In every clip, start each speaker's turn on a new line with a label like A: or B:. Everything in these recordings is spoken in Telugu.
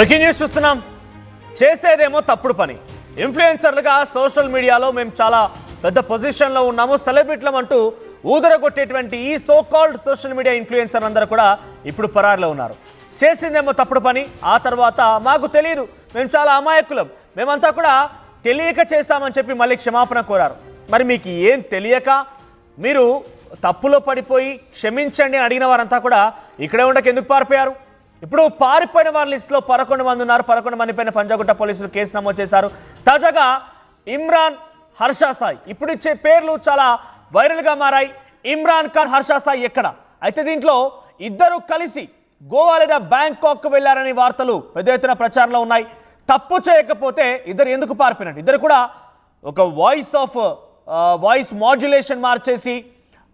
A: బ్రేకింగ్ న్యూస్ చూస్తున్నాం. చేసేదేమో తప్పుడు పని. ఇన్ఫ్లుయెన్సర్లుగా సోషల్ మీడియాలో మేము చాలా పెద్ద పొజిషన్లో ఉన్నాము, సెలబ్రిటీలం అంటూ ఊదరగొట్టేటువంటి ఈ so called social media influencer అందరూ కూడా ఇప్పుడు పరారులో ఉన్నారు. చేసిందేమో తప్పుడు పని, ఆ తర్వాత మాకు తెలియదు, మేము చాలా అమాయకులం, మేమంతా కూడా తెలియక చేశామని చెప్పి మళ్ళీ క్షమాపణ కోరారు. మరి మీకు ఏం తెలియక మీరు తప్పులో పడిపోయి క్షమించండి అని అడిగిన వారంతా కూడా ఇక్కడే ఉండక ఎందుకు పారిపోయారు? ఇప్పుడు పారిపోయిన వారి లిస్టులో 11 మంది ఉన్నారు. 11 మంది పైన పంజాగుట్ట పోలీసులు కేసు నమోదు చేశారు. తాజాగా ఇమ్రాన్, హర్ష సాయి ఇప్పుడు ఇచ్చే పేర్లు చాలా వైరల్గా మారాయి. ఇమ్రాన్ ఖాన్, హర్ష సాయి ఎక్కడ? అయితే దీంట్లో ఇద్దరు కలిసి గోవా లేదా బ్యాంకాక్ వెళ్లారని వార్తలు పెద్ద ఎత్తున ప్రచారంలో ఉన్నాయి. తప్పు చేయకపోతే ఇద్దరు ఎందుకు పారిపోయినట్టు? ఇద్దరు కూడా ఒక వాయిస్ మాడ్యులేషన్ మార్చేసి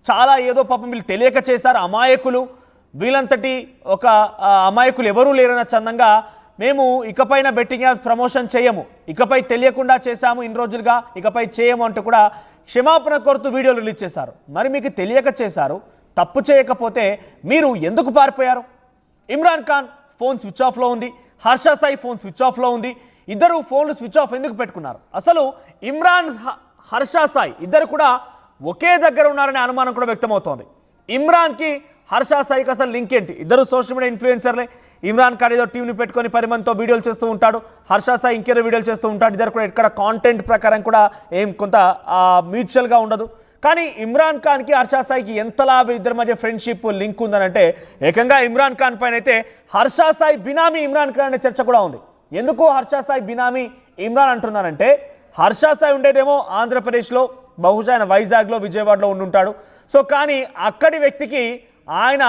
A: చాలా ఏదో పాపం వీళ్ళు తెలియక చేశారు, అమాయకులు, వీళ్ళంతటి ఒక అమాయకులు ఎవరూ లేరన్న చందంగా మేము ఇకపైన బెట్టింగ్ యాప్ ప్రమోషన్ చేయము, ఇకపై తెలియకుండా చేశాము ఇన్ని రోజులుగా, ఇకపై చేయము అంటూ కూడా క్షమాపణ కోరుతూ వీడియోలు రిలీజ్ చేశారు. మరి మీకు తెలియక చేశారు, తప్పు చేయకపోతే మీరు ఎందుకు పారిపోయారు? ఇమ్రాన్ ఖాన్ ఫోన్ స్విచ్ ఆఫ్లో ఉంది, హర్ష సాయి ఫోన్ స్విచ్ ఆఫ్లో ఉంది. ఇద్దరు ఫోన్లు స్విచ్ ఆఫ్ ఎందుకు పెట్టుకున్నారు? అసలు ఇమ్రాన్, హర్ష సాయి ఇద్దరు కూడా ఒకే దగ్గర ఉన్నారనే అనుమానం కూడా వ్యక్తమవుతోంది. ఇమ్రాన్కి హర్ష సాయికి అసలు లింక్ ఏంటి? ఇద్దరు సోషల్ మీడియా ఇన్ఫ్లుయెన్సర్లే. ఇమ్రాన్ ఖాన్ ఏదో టీంని పెట్టుకొని 10 మందితో వీడియోలు చేస్తూ ఉంటాడు, హర్ష సాయి ఇంకేదో వీడియోలు చేస్తూ ఉంటాడు. ఇద్దరు కూడా ఇక్కడ కాంటెంట్ ప్రకారం కూడా ఏం కొంత మ్యూచువల్గా ఉండదు. కానీ ఇమ్రాన్ ఖాన్కి హర్ష సాయికి ఎంతలా ఇద్దరి మధ్య ఫ్రెండ్షిప్ లింక్ ఉందనంటే ఏకంగా ఇమ్రాన్ ఖాన్ పైన అయితే హర్ష సాయి బినామీ ఇమ్రాన్ ఖాన్ అనే చర్చ కూడా ఉంది. ఎందుకు హర్ష సాయి బినామీ ఇమ్రాన్ అంటున్నారంటే, హర్ష సాయి ఉండేదేమో ఆంధ్రప్రదేశ్లో, బహుశా ఆయన వైజాగ్లో, విజయవాడలో ఉండుంటాడు. సో కానీ అక్కడి వ్యక్తికి ఆయన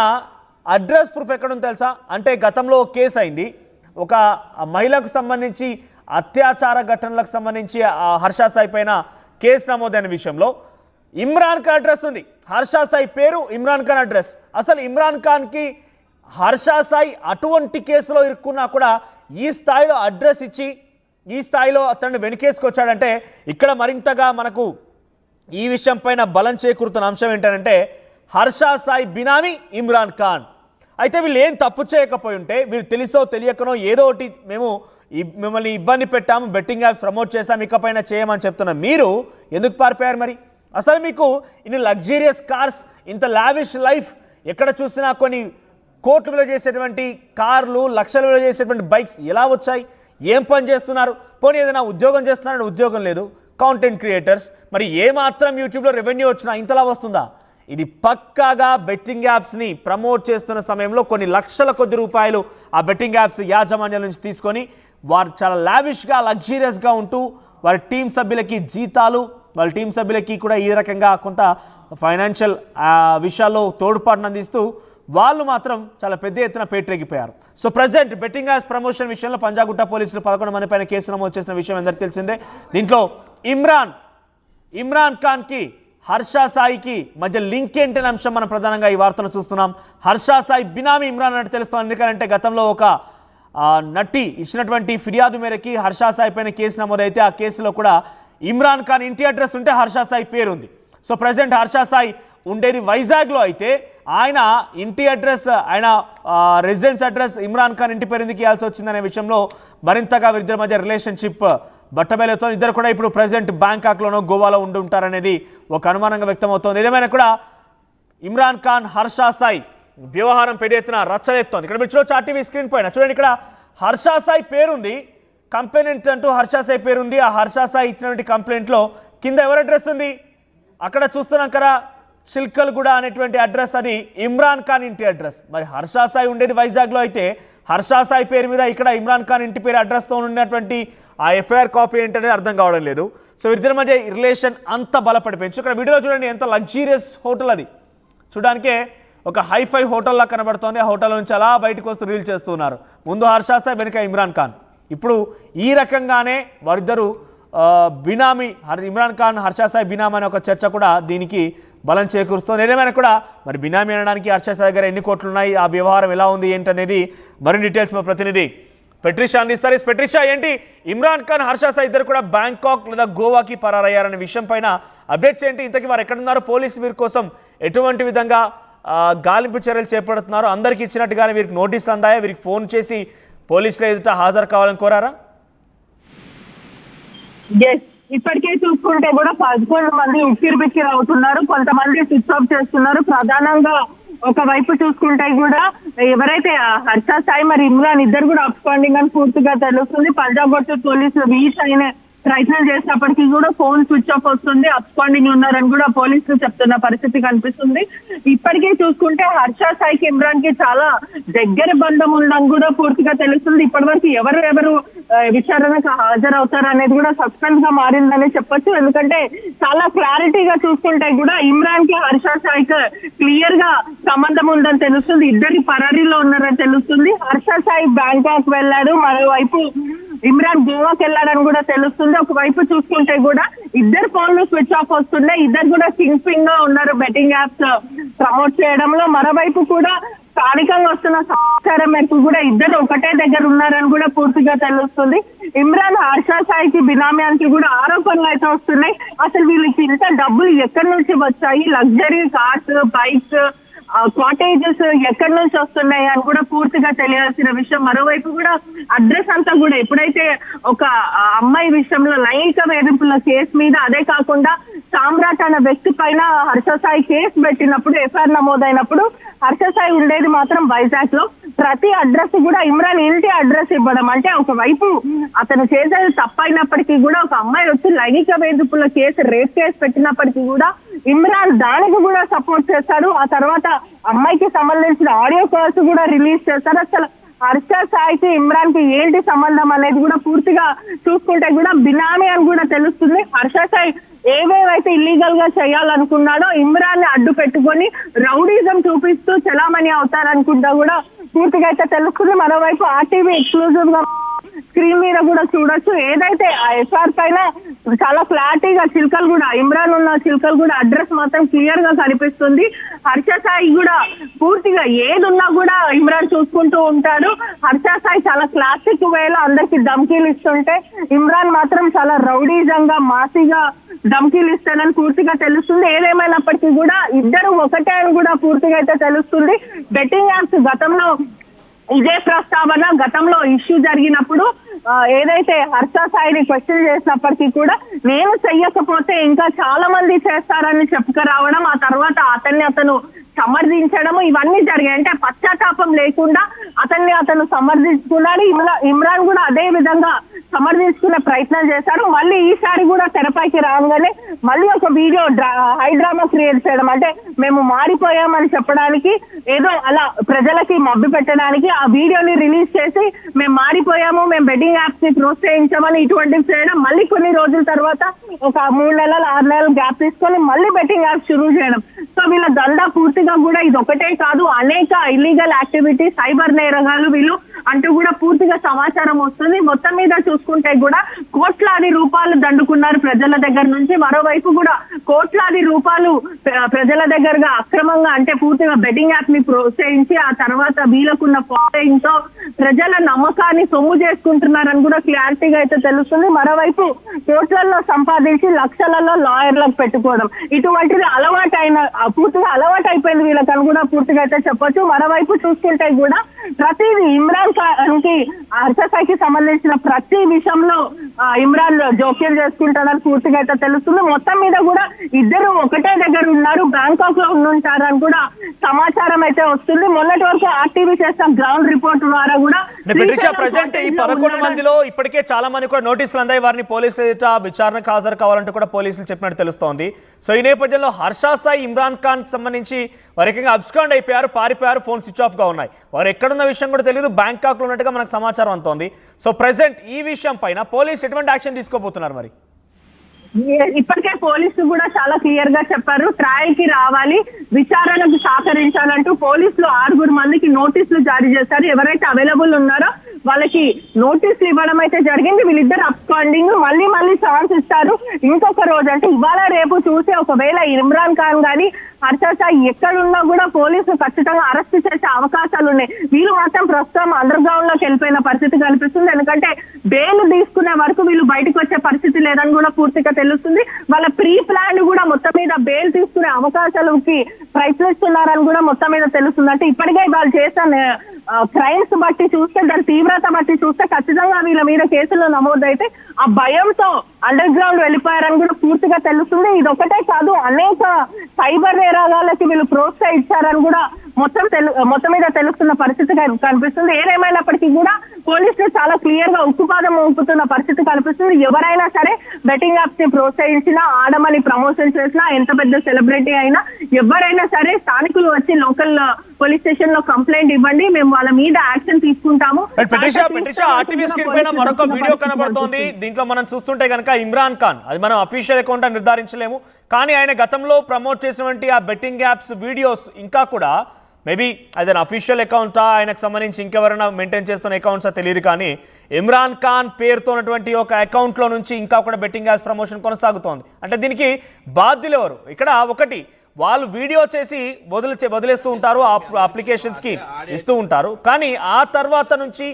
A: అడ్రస్ ప్రూఫ్ ఎక్కడుంది తెలుసా? అంటే గతంలో కేసు అయింది, ఒక మహిళకు సంబంధించి అత్యాచార ఘటనలకు సంబంధించి హర్ష సాయి పైన కేసు నమోదైన విషయంలో ఇమ్రాన్ ఖాన్ అడ్రస్ ఉంది, హర్ష సాయి పేరు, ఇమ్రాన్ ఖాన్ అడ్రస్. అసలు ఇమ్రాన్ ఖాన్కి హర్ష సాయి అటువంటి కేసులో ఇరుక్కున్నా కూడా ఈ స్థాయిలో అడ్రస్ ఇచ్చి ఈ స్థాయిలో అతన్ని వెనుకేసుకొచ్చాడంటే ఇక్కడ మరింతగా మనకు ఈ విషయం పైన బలం చేకూరుతున్న అంశం ఏంటంటే హర్ష సాయి బినామీ ఇమ్రాన్ ఖాన్. అయితే వీళ్ళు ఏం తప్పు చేయకపోయి ఉంటే, వీళ్ళు తెలుసో తెలియకనో ఏదో ఒకటి మేము మిమ్మల్ని ఇబ్బంది పెట్టాము, బెట్టింగ్ యాప్స్ ప్రమోట్ చేశాము, ఇకపైన చేయమని చెప్తున్న మీరు ఎందుకు పారిపోయారు? మరి అసలు మీకు ఇన్ని లగ్జీరియస్ కార్స్, ఇంత లావిష్ లైఫ్, ఎక్కడ చూసినా కొన్ని కోట్లు విలువ చేసేటువంటి కార్లు, లక్షల విలువ చేసేటువంటి బైక్స్ ఎలా వచ్చాయి? ఏం పని చేస్తున్నారు? పోనీ ఏదైనా ఉద్యోగం చేస్తున్నారంటే ఉద్యోగం లేదు, కాంటెంట్ క్రియేటర్స్. మరి ఏమాత్రం యూట్యూబ్లో రెవెన్యూ వచ్చినా ఇంతలా వస్తుందా? ఇది పక్కాగా బెట్టింగ్ యాప్స్ని ప్రమోట్ చేస్తున్న సమయంలో కొన్ని లక్షల కొద్ది రూపాయలు ఆ బెట్టింగ్ యాప్స్ యాజమాన్యాల నుంచి తీసుకొని వారు చాలా లావిష్గా, లగ్జీరియస్గా ఉంటూ వారి టీం సభ్యులకి జీతాలు, వాళ్ళ టీం సభ్యులకి కూడా ఈ రకంగా కొంత ఫైనాన్షియల్ విషయాల్లో తోడ్పాటును అందిస్తూ వాళ్ళు మాత్రం చాలా పెద్ద ఎత్తున పేటరేగిపోయారు. So present betting apps promotion విషయంలో పంజాగుట్ట పోలీసులు 11 మంది పైన కేసు నమోదు చేసిన విషయం అందరికీ తెలిసిందే. దీంట్లో ఇమ్రాన్ ఖాన్కి హర్ష సాయికి మధ్య లింక్ ఏంటనే అంశం మనం ప్రధానంగా ఈ వార్తను చూస్తున్నాం. హర్ష సాయి బినామీ ఇమ్రాన్ అంటే తెలుస్తుంది. ఎందుకంటే గతంలో ఒక నటి ఇచ్చినటువంటి ఫిర్యాదు మేరకి హర్ష సాయి పైన కేసు నమోదైతే ఆ కేసులో కూడా ఇమ్రాన్ ఖాన్ ఇంటి అడ్రస్ ఉంటే హర్ష సాయి పేరు ఉంది. సో ప్రజెంట్ హర్ష సాయి ఉండేది వైజాగ్లో అయితే ఆయన ఇంటి అడ్రస్, ఆయన రెసిడెన్స్ అడ్రస్ ఇమ్రాన్ ఖాన్ ఇంటి పేరు ఎందుకు ఇవ్వాల్సి వచ్చిందనే విషయంలో మరింతగా ఇద్దరి మధ్య రిలేషన్షిప్ బట్టబయలుతో ఇద్దరు కూడా ఇప్పుడు ప్రజెంట్ బ్యాంకాక్లోనో గోవాలో ఉండి ఉంటారనేది ఒక అనుమానంగా వ్యక్తమవుతోంది. ఏదేమైనా కూడా ఇమ్రాన్ ఖాన్, హర్ష సాయి వ్యవహారం పెద్ద ఎత్తున రచ్చలేపుతోంది. ఇక్కడ మీరు చూడొచ్చు ఆర్టీవీ స్క్రీన్ పైన చూడండి, ఇక్కడ హర్ష సాయి పేరుంది, కంప్లైంట్ అంటూ హర్ష సాయి పేరుంది. ఆ హర్ష సాయి ఇచ్చినటువంటి కంప్లైంట్లో కింద ఎవరి అడ్రస్ ఉంది? అక్కడ చూస్తున్నాం కదా, చిల్కల్గూడ అనేటువంటి అడ్రస్, అది ఇమ్రాన్ ఖాన్ ఇంటి అడ్రస్. మరి హర్ష సాయి ఉండేది వైజాగ్లో అయితే హర్ష సాయి పేరు మీద ఇక్కడ ఇమ్రాన్ ఖాన్ ఇంటి పేరు అడ్రస్తో ఉన్నటువంటి ఆ ఎఫ్ఐఆర్ కాపీ ఏంటనేది అర్థం కావడం లేదు. సో ఇద్దరి మధ్య రిలేషన్ అంత బలపడిపోయింది. ఇక్కడ వీడియోలో చూడండి, ఎంత లగ్జీరియస్ హోటల్ అది, చూడడానికే ఒక హైఫై హోటల్లా కనబడుతోంది. ఆ హోటల్ నుంచి అలా బయటకు వస్తూ రీల్ చేస్తున్నారు. ముందు హర్ష సాయి, వెనుక ఇమ్రాన్ ఖాన్. ఇప్పుడు ఈ రకంగానే వారిద్దరూ బినామీ, ఇమ్రాన్ ఖాన్, హర్ష సాయి బినామీ అనే ఒక చర్చ కూడా దీనికి బలం చేకూరుస్తుంది. ఏదేమైనా కూడా మరి బినామీ అనడానికి హర్ష సాయి దగ్గర ఎన్ని కోట్లు ఉన్నాయి, ఆ వ్యవహారం ఎలా ఉంది ఏంటనేది మరిన్ని డీటెయిల్స్ మా ప్రతినిధి పెట్రిషా అందిస్తారు. పెట్రిషా, ఏంటి ఇమ్రాన్ ఖాన్, హర్ష సాయి ఇద్దరు కూడా బ్యాంకాక్ లేదా గోవాకి పరారయ్యారనే విషయం పైన అప్డేట్స్ ఏంటి? ఇంతకీ వారు ఎక్కడున్నారు? పోలీసు వీరి కోసం ఎటువంటి విధంగా గాలింపు చర్యలు చేపడుతున్నారు? అందరికీ ఇచ్చినట్టుగానే వీరికి నోటీసులు అందాయా? వీరికి ఫోన్ చేసి పోలీసుల ఎదుట హాజరు కావాలని కోరారా?
B: ఇప్పటికే చూసుకుంటే కూడా 11 మంది ఉక్కిరిబిక్కిరి అవుతున్నారు, కొంతమంది స్విచ్ ఆఫ్ చేస్తున్నారు. ప్రధానంగా ఒకవైపు చూసుకుంటే కూడా ఎవరైతే హర్ష సాయి మరి ఇమ్రాన్ ఇద్దరు కూడా అబ్స్కాండింగ్ అని పూర్తిగా తెలుస్తుంది. పంజాబ్ పోలీసులు రీచ్ అయిన ప్రయత్నం చేసినప్పటికీ కూడా ఫోన్ స్విచ్ ఆఫ్ వస్తుంది, అబ్స్కాండింగ్ ఉన్నారని కూడా పోలీసులు చెప్తున్న పరిస్థితి కనిపిస్తుంది. ఇప్పటికే చూసుకుంటే హర్ష సాయికి ఇమ్రాన్ కి చాలా దగ్గర బంధం ఉందని కూడా పూర్తిగా తెలుస్తుంది. ఇప్పటి వరకు ఎవరు విచారణకు హాజరవుతారు అనేది కూడా సస్పెన్స్ గా మారిందని చెప్పొచ్చు. ఎందుకంటే చాలా క్లారిటీగా చూసుకుంటే కూడా ఇమ్రాన్ కి హర్ష సాయికి క్లియర్ గా సంబంధం ఉందని తెలుస్తుంది. ఇద్దరి పరారీలో ఉన్నారని తెలుస్తుంది. హర్ష సాయి బ్యాంకాక్ వెళ్ళాడు, మరోవైపు ఇమ్రాన్ గోవాకి వెళ్ళాడని కూడా తెలుస్తుంది. ఒకవైపు చూసుకుంటే కూడా ఇద్దరు ఫోన్లు స్విచ్ ఆఫ్ వస్తున్నాయి, ఇద్దరు కూడా కింగ్ పింగ్ గా ఉన్నారు బెట్టింగ్ యాప్స్ ప్రమోట్ చేయడంలో. మరోవైపు కూడా స్థానికంగా వస్తున్న సమాచారం మేరకు కూడా ఇద్దరు ఒకటే దగ్గర ఉన్నారని కూడా పూర్తిగా తెలుస్తుంది. ఇమ్రాన్ హర్ష సాయికి బినామీ కూడా ఆరోపణలు అయితే వస్తున్నాయి. అసలు వీళ్ళకి ఇంత డబ్బులు ఎక్కడి నుంచి వచ్చాయి, లగ్జరీ కార్స్, బైక్స్, కాటేజెస్ ఎక్కడి నుంచి వస్తున్నాయి అని కూడా పూర్తిగా తెలియాల్సిన విషయం. మరోవైపు కూడా అడ్రస్ అంతా కూడా ఎప్పుడైతే ఒక అమ్మాయి విషయంలో లైంగిక వేధింపుల కేసు మీద, అదే కాకుండా సామ్రాట్ అనే వ్యక్తి పైన హర్ష సాయి కేసు పెట్టినప్పుడు, ఎఫ్ఐఆర్ నమోదైనప్పుడు హర్ష సాయి ఉండేది మాత్రం వైజాగ్ లో. ప్రతి అడ్రస్ కూడా ఇమ్రాన్ ఇంటి అడ్రస్ ఇవ్వడం, అంటే ఒకవైపు అతను చేసేది తప్పైనప్పటికీ కూడా ఒక అమ్మాయి వచ్చి లైంగిక వేధింపుల కేసు, రేప్ కేసు పెట్టినప్పటికీ కూడా ఇమ్రాన్ దానికి కూడా సపోర్ట్ చేస్తాడు. ఆ తర్వాత అమ్మాయికి సంబంధించిన ఆడియో కాల్స్ కూడా రిలీజ్ చేస్తారు. అసలు హర్ష సాయికి ఇమ్రాన్ కి ఏంటి సంబంధం అనేది కూడా పూర్తిగా చూసుకుంటే కూడా బినామీ అని కూడా తెలుస్తుంది. హర్ష సాయి ఏవేవైతే ఇల్లీగల్ గా చేయాలనుకున్నాడో ఇమ్రాన్ ని అడ్డు పెట్టుకొని రౌడీజం చూపిస్తూ చలామణి అవుతారనుకుంటా కూడా పూర్తిగా అయితే తెలుస్తుంది. మరోవైపు ఆర్టీవీ ఎక్స్క్లూజివ్ గా స్క్రీన్ మీద కూడా చూడొచ్చు, ఏదైతే ఆ ఎఫ్ఐఆర్ పైన చాలా క్లారిటీగా చిల్కల్ కూడా ఇమ్రాన్ ఉన్న చిల్కల్ కూడా అడ్రస్ మాత్రం క్లియర్ గా కనిపిస్తుంది. హర్ష సాయి కూడా పూర్తిగా ఏది ఉన్నా కూడా ఇమ్రాన్ చూసుకుంటూ ఉంటాడు. హర్ష సాయి చాలా క్లాసిక్ వేలో అందరికి ధమ్కీలు ఇస్తుంటే ఇమ్రాన్ మాత్రం చాలా రౌడీజంగా మాసిగా ధమ్కీలు ఇస్తానని పూర్తిగా తెలుస్తుంది. ఏదేమైనప్పటికీ కూడా ఇద్దరు ఒకటే అని కూడా పూర్తిగా అయితే తెలుస్తుంది. బెట్టింగ్ యాప్స్ గతంలో ఇదే ప్రస్తావన గతంలో ఇష్యూ జరిగినప్పుడు ఏదైతే హర్ష సాయిని క్వశ్చన్ చేసినప్పటికీ కూడా నేను చెయ్యకపోతే ఇంకా చాలా మంది చేస్తారని చెప్పుకురావడం, ఆ తర్వాత అతను సమర్థించడము, ఇవన్నీ జరిగాయి. అంటే పశ్చాత్తాపం లేకుండా అతను సమర్థించుకున్నాడు. ఇమ్రాన్ కూడా అదే విధంగా సమర్థించుకునే ప్రయత్నం చేశారు. మళ్ళీ ఈసారి కూడా తెరపైకి రాగానే మళ్ళీ ఒక వీడియో హై డ్రామా క్రియేట్ చేయడం, అంటే మేము మారిపోయామని చెప్పడానికి, ఏదో అలా ప్రజలకి మభ్య పెట్టడానికి ఆ వీడియోని రిలీజ్ చేసి మేము మారిపోయాము, మేము బెట్టింగ్ యాప్స్ ని ప్రోత్సహించామని ఇటువంటివి చేయడం, మళ్ళీ కొన్ని రోజుల తర్వాత ఒక 3 నెలలు 6 నెలలు గ్యాప్ తీసుకొని మళ్ళీ బెట్టింగ్ యాప్స్ షురూ చేయడం. సో వీళ్ళ దందా పూర్తిగా కూడా ఇది ఒకటే కాదు, అనేక ఇల్లీగల్ యాక్టివిటీ, సైబర్ నేరగాలు వీళ్ళు అంటూ కూడా పూర్తిగా సమాచారం వస్తుంది. మొత్తం మీద చూసుకుంటే కూడా కోట్లాది రూపాయలు దండుకున్నారు ప్రజల దగ్గర నుంచి. మరోవైపు కూడా కోట్లాది రూపాయలు ప్రజల దగ్గరగా అక్రమంగా, అంటే పూర్తిగా బెట్టింగ్ యాప్ ని ప్రోత్సహించి ఆ తర్వాత వీళ్ళకున్న ఫాలోయింగ్ తో ప్రజల నమ్మకాన్ని సొమ్ము చేసుకుంటున్నారని కూడా క్లారిటీగా అయితే తెలుస్తుంది. మరోవైపు కోట్లలో సంపాదించి లక్షలలో లాయర్లకు పెట్టుకోవడం, ఇటువంటిది పూర్తిగా అలవాటు అయిపోయింది వీళ్ళకని కూడా పూర్తిగా అయితే చెప్పొచ్చు. మరోవైపు చూసుకుంటే కూడా ప్రతిదీ ఇమ్రాన్ ఖాన్ కి హర్ష సాయికి సంబంధించిన ప్రతి విషయంలో ఇమ్రాన్ జోక్యం చేసుకుంటాడని పూర్తిగా అయితే తెలుస్తుంది. మొత్తం మీద కూడా ఇద్దరు ఒకటే దగ్గర ఉన్నారు, బ్యాంకాక్ లో ఉండుంటారని కూడా సమాచారం అయితే వస్తుంది. మొన్నటి వరకు ఆర్టీవీ చేసిన గ్రౌండ్ రిపోర్ట్ ద్వారా కూడా
A: ప్రెసెంట్ ఈ 11 మందిలో ఇప్పటికే చాలా మంది కూడా నోటీసులు అందాయి, వారిని పోలీసులు ఎదుట విచారణకు హాజరు కావాలంటూ కూడా పోలీసులు చెప్పినట్టు తెలుస్తోంది. సో ఈ నేపథ్యంలో హర్ష సాయి ఇమ్రాన్ ఖాన్ సంబంధించి వారు ఏకంగా అబ్స్కాండ్ అయిపోయారు, పారిపోయారు, ఫోన్ స్విచ్ ఆఫ్ గా ఉన్నాయి. వారు ఎక్కడున్న విషయం కూడా తెలియదు, బ్యాంకాక్ లో ఉన్నట్టుగా మనకు సమాచారం అందుతోంది. సో ప్రెసెంట్ ఈ విషయం పైన పోలీసు ఎటువంటి యాక్షన్ తీసుకోబోతున్నారు? మరి
B: ఇప్పటికే పోలీసులు కూడా చాలా క్లియర్ గా చెప్పారు, ట్రయల్ కి రావాలి, విచారణకు సహకరించాలంటూ పోలీసులు 6 మందికి నోటీసులు జారీ చేశారు. ఎవరైతే అవైలబుల్ ఉన్నారో వాళ్ళకి నోటీసులు ఇవ్వడం అయితే జరిగింది. వీళ్ళిద్దరు అబ్స్కాండింగ్, మళ్ళీ ఛాన్స్ ఇస్తారు. ఇంకొక రోజు అంటే ఇవాళ రేపు చూసి ఒకవేళ ఇమ్రాన్ ఖాన్ గానీ హర్ష సాయి ఎక్కడున్నా కూడా పోలీసులు ఖచ్చితంగా అరెస్ట్ చేసే అవకాశాలు ఉన్నాయి. వీళ్ళు మాత్రం ప్రస్తుతం అండర్ గ్రౌండ్ లోకి వెళ్ళిపోయిన పరిస్థితి కనిపిస్తుంది. ఎందుకంటే బెయిల్ తీసుకునే వరకు వీళ్ళు బయటకు వచ్చే పరిస్థితి లేదని కూడా పూర్తిగా తెలుస్తుంది. వాళ్ళ ప్రీ ప్లాన్ కూడా మొత్తం మీద బెయిల్ తీసుకునే చేసుకునే అవకాశాలకి ప్రయత్నిస్తున్నారని కూడా మొత్తం మీద తెలుస్తుంది. అంటే ఇప్పటికే వాళ్ళు చేసిన క్రైమ్స్ బట్టి చూస్తే, దాని తీవ్రత బట్టి చూస్తే ఖచ్చితంగా వీళ్ళ మీద కేసులు నమోదైతే ఆ భయంతో అండర్ గ్రౌండ్ వెళ్ళిపోయారని కూడా పూర్తిగా తెలుస్తుంది. ఇది ఒకటే కాదు, అనేక సైబర్ నేరాలకి వీళ్ళు ప్రోత్సహించారని కూడా మొత్తం మీద తెలుస్తున్న పరిస్థితి కనిపిస్తుంది. ఏదేమైనప్పటికీ కూడా పోలీసులు చాలా క్లియర్ గా ఉక్కుపాదం ఊపుతున్న పరిస్థితి కనిపిస్తుంది. ఎవరైనా సరే బెట్టింగ్ యాప్స్ ని ప్రోత్సహించినా, ఆడమని ప్రమోషన్ చేసినా, ఎంత పెద్ద సెలబ్రిటీ అయినా ఎవరైనా సరే స్థానికులు వచ్చి లోకల్ పోలీస్ స్టేషన్ లో కంప్లైంట్ ఇవ్వండి, మేము వాళ్ళ మీద యాక్షన్ తీసుకుంటాము.
A: ఆర్టీవీ స్క్రీన్ పైన మరొక వీడియో కనబడుతోంది. దీంట్లో మనం చూస్తుంటే కనుక ఇమ్రాన్ ఖాన్, అది మనం అఫీషియల్ అకౌంట్ అని నిర్ధారించలేము, కానీ ఆయన గతంలో ప్రమోట్ చేసినటువంటి ఆ బెట్టింగ్ యాప్స్ వీడియోస్ ఇంకా కూడా మేబీ అది అఫీషియల్ అకౌంటా, ఆయనకు సంబంధించి ఇంకెవరైనా మెయింటైన్ చేస్తున్న అకౌంట్సా తెలియదు, కానీ ఇమ్రాన్ ఖాన్ పేరుతో ఉన్నటువంటి ఒక అకౌంట్లో నుంచి ఇంకా కూడా బెట్టింగ్ యాప్స్ ప్రమోషన్ కొనసాగుతోంది. అంటే దీనికి బాధ్యులు ఎవరు? ఇక్కడ ఒకటి, వాళ్ళు వీడియో చేసి వదిలేస్తూ ఉంటారు, అప్లికేషన్స్కి ఇస్తూ ఉంటారు, కానీ ఆ తర్వాత నుంచి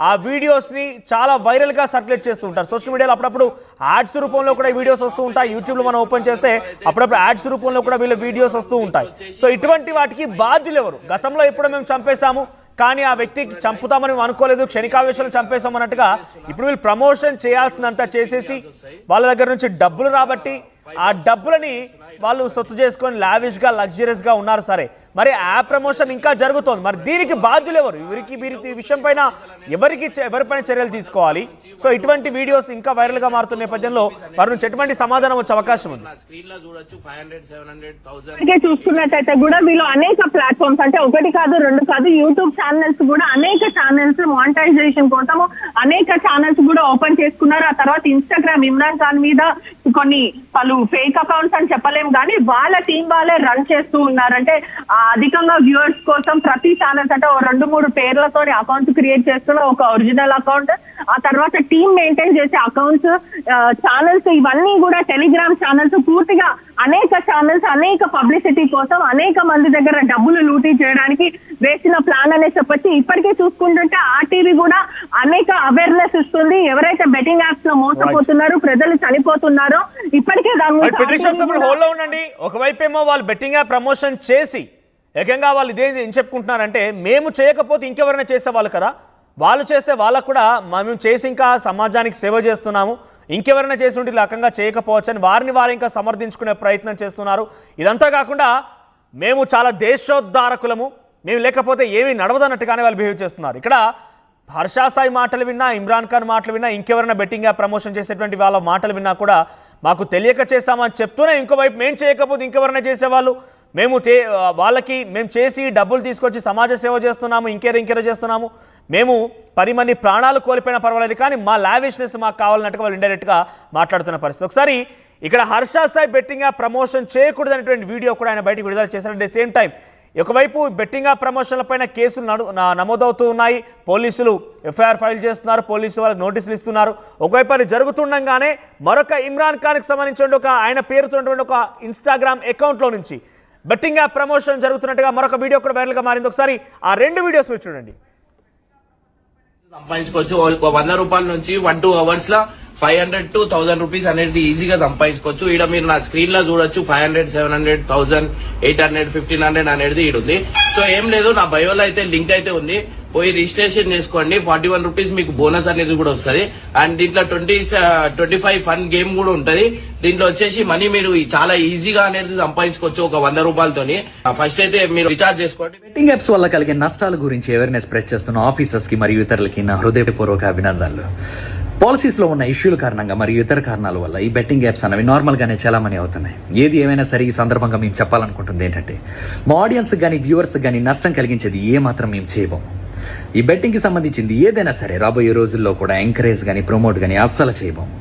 A: ఆ వీడియోస్ని చాలా వైరల్గా సర్క్యులేట్ చేస్తూ ఉంటారు సోషల్ మీడియాలో. అప్పుడప్పుడు యాడ్స్ రూపంలో కూడా వీడియోస్ వస్తూ ఉంటాయి. యూట్యూబ్లో మనం ఓపెన్ చేస్తే అప్పుడప్పుడు యాడ్స్ రూపంలో కూడా వీళ్ళ వీడియోస్ వస్తూ ఉంటాయి. సో ఇటువంటి వాటికి బాధ్యులు ఎవరు? గతంలో ఎప్పుడో మేము చంపేశాము, కానీ ఆ వ్యక్తికి చంపుతామని అనుకోలేదు, క్షణికావేశంలో చంపేశామన్నట్టుగా ఇప్పుడు వీళ్ళు ప్రమోషన్ చేయాల్సిందంతా చేసేసి వాళ్ళ దగ్గర నుంచి డబ్బులు రాబట్టి ఆ డబ్బులని వాళ్ళు సొత్తు చేసుకొని లావిష్గా లగ్జరియస్గా ఉన్నారు. సరే, మరి యాప్ ప్రమోషన్ ఇంకా జరుగుతోంది, మరి దీనికి బాధ్యులు ఎవరు? ఈ విషయం పైన ఎవరిపైన చర్యలు తీసుకోవాలి? సో ఇటువంటి వీడియోస్ ఇంకా వైరల్ గా మారుతున్న నేపథ్యంలో వారి నుంచి ఎటువంటి సమాధానం వచ్చే అవకాశం ఉంది?
B: చూసుకున్నట్టయితే కూడా వీళ్ళు అనేక ప్లాట్ఫామ్స్, అంటే ఒకటి కాదు రెండు కాదు, యూట్యూబ్ ఛానల్స్ కూడా అనేక ఛానల్స్ మానిటైజేషన్ కోసము అనేక ఛానల్స్ కూడా ఓపెన్ చేసుకున్నారు. ఆ తర్వాత ఇన్స్టాగ్రామ్ ఇమ్రాన్ ఖాన్ మీద కొన్ని పలు ఫేక్ అకౌంట్స్ అని చెప్పలేము, కానీ వాళ్ళ టీం వాళ్ళే రన్ చేస్తూ ఉన్నారు. అంటే అధికంగా వ్యూవర్స్ కోసం ప్రతి ఛానల్స్ అంటే 2-3 పేర్లతో అకౌంట్స్ క్రియేట్ చేస్తున్న ఒక ఒరిజినల్ అకౌంట్, ఆ తర్వాత టీమ్ మెయింటైన్ చేసే అకౌంట్స్, ఛానల్స్, ఇవన్నీ కూడా టెలిగ్రామ్ ఛానల్స్, పూర్తిగా అనేక ఛానల్స్ అనేక పబ్లిసిటీ కోసం అనేక మంది దగ్గర డబ్బులు లూటీ చేయడానికి వేసిన ప్లాన్ అనే చెప్పొచ్చు. ఇప్పటికే చూసుకుంటుంటే ఆర్టీవీ కూడా అనేక అవేర్నెస్ ఇస్తుంది. ఎవరైతే బెట్టింగ్ యాప్స్ లో మోసపోతున్నారో, ప్రజలు చనిపోతున్నారో, ఇప్పటికే
A: ఉండండి. ఒకవైపు ఏమో వాళ్ళు బెట్టింగ్ యాప్ ప్రమోషన్ చేసి ఏకంగా వాళ్ళు ఇదేం చెప్పుకుంటున్నారంటే, మేము చేయకపోతే ఇంకెవరైనా చేసేవాళ్ళు కదా, వాళ్ళు చేస్తే వాళ్ళకు కూడా మేము చేసి ఇంకా సమాజానికి సేవ చేస్తున్నాము, ఇంకెవరైనా చేసి ఉంటే రకంగా చేయకపోవచ్చు అని వారిని వారు ఇంకా సమర్థించుకునే ప్రయత్నం చేస్తున్నారు. ఇదంతా కాకుండా మేము చాలా దేశోద్ధారకులము, మేము లేకపోతే ఏమీ నడవదన్నట్టుగానే వాళ్ళు బిహేవ్ చేస్తున్నారు. ఇక్కడ హర్షా సాయి మాటలు విన్నా, ఇమ్రాన్ ఖాన్ మాటలు విన్నా, ఇంకెవరైనా బెట్టింగ్ యాప్ ప్రమోషన్ చేసేటువంటి వాళ్ళ మాటలు విన్నా కూడా మాకు తెలియక చేశామని చెప్తూనే ఇంకోవైపు మేము చేయకపోతే ఇంకెవరైనా చేసేవాళ్ళు, వాళ్ళకి మేము చేసి డబ్బులు తీసుకొచ్చి సమాజ సేవ చేస్తున్నాము, ఇంకేదో చేస్తున్నాము, మేము 10 మంది ప్రాణాలు కోల్పోయినా పర్వాలేదు, కానీ మా లావిష్నెస్ మాకు కావాలన్నట్టుగా వాళ్ళు ఇండైరెక్ట్గా మాట్లాడుతున్న పరిస్థితి. ఒకసారి ఇక్కడ Harsha Sai betting app promotion చేయకూడదు అనేటువంటి వీడియో కూడా ఆయన బయటకు విడుదల చేశారు. అట్ ద సేమ్ టైం ఒకవైపు బెట్టింగ్ యాప్ ప్రమోషన్ల పైన కేసులు నమోదవుతూ ఉన్నాయి, పోలీసులు ఎఫ్ఐఆర్ ఫైల్ చేస్తున్నారు, పోలీసులు వాళ్ళకి నోటీసులు ఇస్తున్నారు. ఒకవైపు అది జరుగుతుండగానే మరొక ఇమ్రాన్ ఖాన్కి సంబంధించిన ఆయన పేరుతున్నటువంటి ఒక ఇన్స్టాగ్రామ్ అకౌంట్లో నుంచి బెట్టింగ్ యాప్ ప్రమోషన్ జరుగుతున్నట్టుగా మరొక వీడియో కూడా వైరల్గా మారింది. ఒకసారి ఆ 2 వీడియోస్ మీరు చూడండి.
C: సంపాదించుకోవచ్చు 100 రూపాయల నుంచి 1-2 అవర్స్ లో 500 to 1000 రూపీస్ అనేది ఈజీగా సంపాదించుకోవచ్చు. ఇక్కడ మీరు నా స్క్రీన్ లో చూడొచ్చు 500, 700, 1000, 800, 1500 అనేది ఈడుంది. సో ఏం లేదు, నా బయోలో అయితే లింక్ అయితే ఉంది, పోయి రిజిస్ట్రేషన్ చేసుకోండి. 41 రూపీస్ మీకు బోనస్ అనేది కూడా వస్తుంది. అండ్ దీంట్లో 25 ఫన్ గేమ్ కూడా ఉంటది. దీంట్లో వచ్చేసి మనీ మీరు చాలా ఈజీగా అనేది సంపాదించుకోవచ్చు ఒక 100 రూపాయలతోని. ఫస్ట్ అయితే మీరు రీఛార్జ్ చేసుకోండి.
D: బెట్టింగ్ యాప్స్ వల్ల కలిగే నష్టాల గురించి అవేర్నెస్ స్ప్రెడ్ చేస్తున్న ఆఫీసర్స్ కి మరియు ఇతరులకి నా హృదయపూర్వక అభినందనలు. పాలసీస్ లో ఉన్న ఇష్యూల కారణంగా మరియు ఇతర కారణాల వల్ల ఈ బెట్టింగ్ యాప్స్ అనేవి నార్మల్ గానే చాలా మనీ అవుతున్నాయి. ఏది ఏమైనా సరే ఈ సందర్భంగా మేము చెప్పాలనుకుంటుంది ఏంటంటే, మా ఆడియన్స్ గానీ వ్యూవర్స్ గానీ నష్టం కలిగించేది ఏ మాత్రం మేము చేయబోము. ఈ బెట్టింగ్ కి సంబంధించింది ఏదైనా సరే రాబోయే రోజుల్లో కూడా ఎంకరేజ్ గానీ ప్రమోట్ గానీ అస్సలు చేయబోము.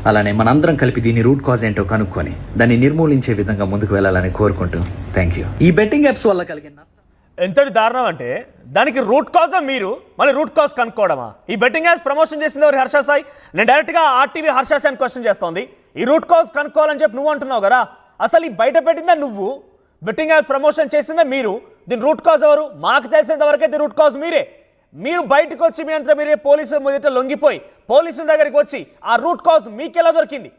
D: అలానే మనందరం కలిపి దీని రూట్ కాజ్ ఏంటో కనుక్కొని దాన్ని నిర్మూలించే విధంగా ముందుకు వెళ్ళాలని కోరుకుంటూ థ్యాంక్ యూ. ఈ బెట్టింగ్ యాప్స్ వల్ల కలిగే నష్టం
A: ఎంతటి దారుణం అంటే, దానికి రూట్ కాజా మీరు మళ్ళీ రూట్ కాజ్ కనుక్కోవడమా? ఈ బెట్టింగ్ యాప్స్ ప్రమోషన్ చేసింది ఎవరు? హర్షా సాయి. నేను డైరెక్ట్గా ఆర్టీవీ హర్షా సాయిని క్వశ్చన్ చేస్తోంది, ఈ రూట్ కాజ్ కనుక్కోవాలని చెప్పి నువ్వు అంటున్నావు కదా, అసలు ఈ బయట పెట్టిందా నువ్వు? బెట్టింగ్ యాప్స్ ప్రమోషన్ చేసిందా మీరు? దీని రూట్ కాజ్ ఎవరు? మాకు తెలిసినంత వరకైతే రూట్ కాజ్ మీరే. మీరు బయటకు వచ్చి మీ అంతా మీరే పోలీసుల మొదట లొంగిపోయి పోలీసుల దగ్గరికి వచ్చి ఆ రూట్ కాజ్ మీకెలా దొరికింది?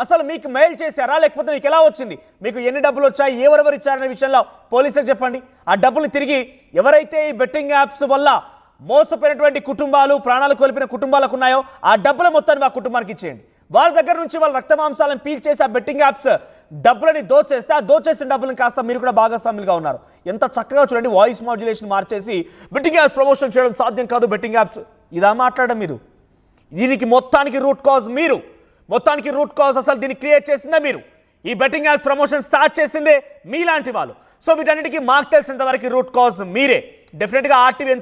A: అసలు మీకు మెయిల్ చేశారా లేకపోతే మీకు ఎలా వచ్చింది, మీకు ఎన్ని డబ్బులు వచ్చాయి, ఎవరెవరు ఇచ్చారనే విషయంలో పోలీసులకు చెప్పండి. ఆ డబ్బులు తిరిగి ఎవరైతే ఈ బెట్టింగ్ యాప్స్ వల్ల మోసపోయినటువంటి కుటుంబాలు, ప్రాణాలు కోల్పోయిన కుటుంబాలకు ఉన్నాయో ఆ డబ్బుల మొత్తాన్ని మా కుటుంబానికి ఇచ్చేయండి. వాళ్ళ దగ్గర నుంచి వాళ్ళ రక్త మాంసాలను పీల్చేసి ఆ బెట్టింగ్ యాప్స్ డబ్బులని దోచేస్తే ఆ దోచేసిన డబ్బులను కాస్త మీరు కూడా భాగస్వాములుగా ఉన్నారు. ఎంత చక్కగా చూడండి, వాయిస్ మాడ్యులేషన్ మార్చేసి బెట్టింగ్ యాప్స్ ప్రమోషన్ చేయడం సాధ్యం కాదు, బెట్టింగ్ యాప్స్ ఇదా మాట్లాడడం మీరు. దీనికి మొత్తానికి రూట్ కాజ్ మీరు, మొత్తానికి రూట్ కాజ్ అసలు దీన్ని క్రియేట్ చేసిందే మీరు. ఈ బెట్టింగ్ యాప్ ప్రమోషన్ స్టార్ట్ చేసిందే మీలాంటి వాళ్ళు. సో వీటన్నిటికీ మాకు తెలిసినంత వరకు రూట్ కాజ్ మీరే. డెఫినెట్గా ఆర్టీవీ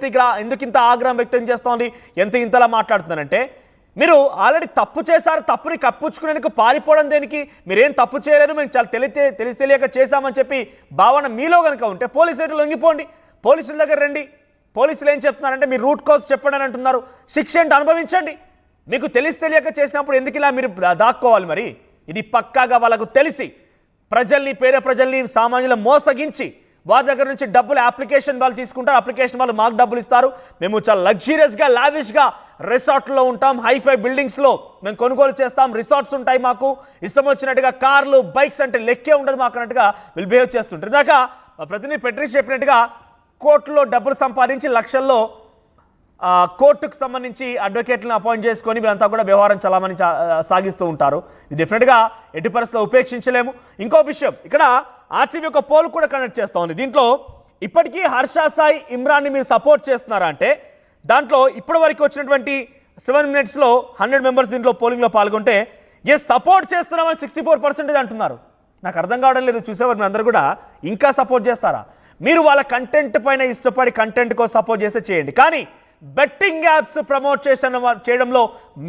A: ఎందుకు ఇంత ఆగ్రహం వ్యక్తం చేస్తోంది, ఇంతలా మాట్లాడుతున్నారంటే మీరు ఆల్రెడీ తప్పు చేశారు, తప్పుని కప్పుచ్చుకునేందుకు పారిపోవడం దేనికి? మీరేం తప్పు చేయలేరు, మేము చాలా తెలిసి తెలియక చేశామని చెప్పి భావన మీలో కనుక ఉంటే పోలీసులు లొంగిపోండి, పోలీసుల దగ్గర రండి. పోలీసులు ఏం చెప్తున్నారంటే మీరు రూట్ కాజ్ చెప్పండి అని అంటున్నారు. శిక్ష ఏంటి అనుభవించండి. మీకు తెలియక చేసినప్పుడు ఎందుకు ఇలా మీరు దాక్కోవాలి? మరి ఇది పక్కాగా వాళ్ళకు తెలిసి పేద ప్రజల్ని సామాన్యులు మోసగించి వారి దగ్గర నుంచి డబ్బులు అప్లికేషన్ వాళ్ళు తీసుకుంటారు, అప్లికేషన్ వాళ్ళు మాకు డబ్బులు ఇస్తారు, మేము చాలా లగ్జరియస్గా లావిష్గా రిసార్ట్లో ఉంటాం, హైఫై బిల్డింగ్స్లో మేము కొనుగోలు చేస్తాం, రిసార్ట్స్ ఉంటాయి, మాకు ఇష్టం వచ్చినట్టుగా కార్లు బైక్స్ అంటే లెక్కే ఉండదు మాకు అన్నట్టుగా వీళ్ళు బిహేవ్ చేస్తుంటారు. ఇందాక ప్రతినిధి పెట్రీష్ చెప్పినట్టుగా కోర్టులో డబ్బులు సంపాదించి లక్షల్లో కోర్టుకు సంబంధించి అడ్వకేట్లను అపాయింట్ చేసుకొని వీళ్ళంతా కూడా వ్యవహారం చలామణి సాగిస్తూ ఉంటారు. ఇది డెఫినెట్గా ఎట్టి పరిస్థితుల్లో ఉపేక్షించలేము. ఇంకో విషయం, ఇక్కడ ఆర్టీవీ ఒక పోల్ కూడా కండక్ట్ చేస్తూ ఉంది. దీంట్లో ఇప్పటికీ హర్ష సాయి ఇమ్రాన్ని మీరు సపోర్ట్ చేస్తున్నారా అంటే దాంట్లో ఇప్పటి వరకు వచ్చినటువంటి 7 minutesలో 100 members దీంట్లో పోలింగ్లో పాల్గొంటే సపోర్ట్ చేస్తున్నామని 64% అంటున్నారు. నాకు అర్థం కావడం లేదు, చూసేవారు మీ అందరూ కూడా ఇంకా సపోర్ట్ చేస్తారా? మీరు వాళ్ళ కంటెంట్ పైన ఇష్టపడి కంటెంట్ కోసం సపోర్ట్ చేస్తే చేయండి, కానీ బెట్టింగ్ యాప్స్ ప్రమోట్ చేయడంలో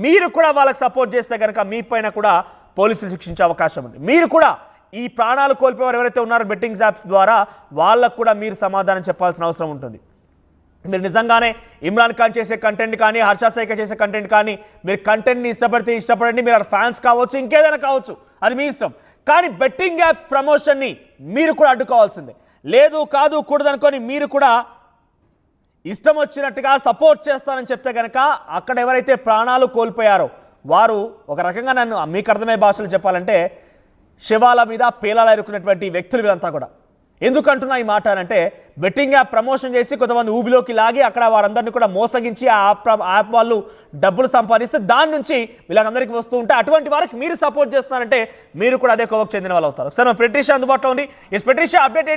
A: మీరు కూడా వాళ్ళకి సపోర్ట్ చేస్తే కనుక మీ పైన కూడా పోలీసులు శిక్షించే అవకాశం ఉంది. మీరు కూడా ఈ ప్రాణాలు కోల్పోయేవారు ఎవరైతే ఉన్నారో బెట్టింగ్ యాప్స్ ద్వారా వాళ్ళకు కూడా మీరు సమాధానం చెప్పాల్సిన అవసరం ఉంటుంది. మీరు నిజంగానే ఇమ్రాన్ ఖాన్ చేసే కంటెంట్ కానీ హర్ష సాయి చేసే కంటెంట్ కానీ మీరు కంటెంట్ని ఇష్టపడండి, మీరు ఫ్యాన్స్ కావచ్చు, ఇంకేదైనా కావచ్చు, అది మీ ఇష్టం. కానీ బెట్టింగ్ యాప్ ప్రమోషన్ని మీరు కూడా అడ్డుకోవాల్సిందే. లేదు కాదు కూడదనుకొని మీరు కూడా ఇష్టం వచ్చినట్టుగా సపోర్ట్ చేస్తానని చెప్తే కనుక అక్కడ ఎవరైతే ప్రాణాలు కోల్పోయారో వారు ఒక రకంగా నన్ను మీకు అర్థమయ్యే భాషలో చెప్పాలంటే శవాల మీద పేలాలు ఎరుకున్నటువంటి వ్యక్తులు వీరంతా కూడా. ఎందుకంటున్నా ఈ మాట అంటే బెట్టింగ్ యాప్ ప్రమోషన్ చేసి కొంతమంది ఊబిలోకి లాగి అక్కడ వారందరినీ కూడా మోసగించి ఆ యాప్ వాళ్ళు డబ్బులు సంపాదిస్తే దాని నుంచి వీళ్ళందరికీ వస్తూ ఉంటే అటువంటి వారికి మీరు సపోర్ట్ చేస్తున్నారంటే మీరు కూడా అదే కోవకు చెందిన వాళ్ళు అవుతారు. ఒకసారి పెట్రీషియా అందుబాటులో ఉంది. పెట్రీషియా అప్డేట్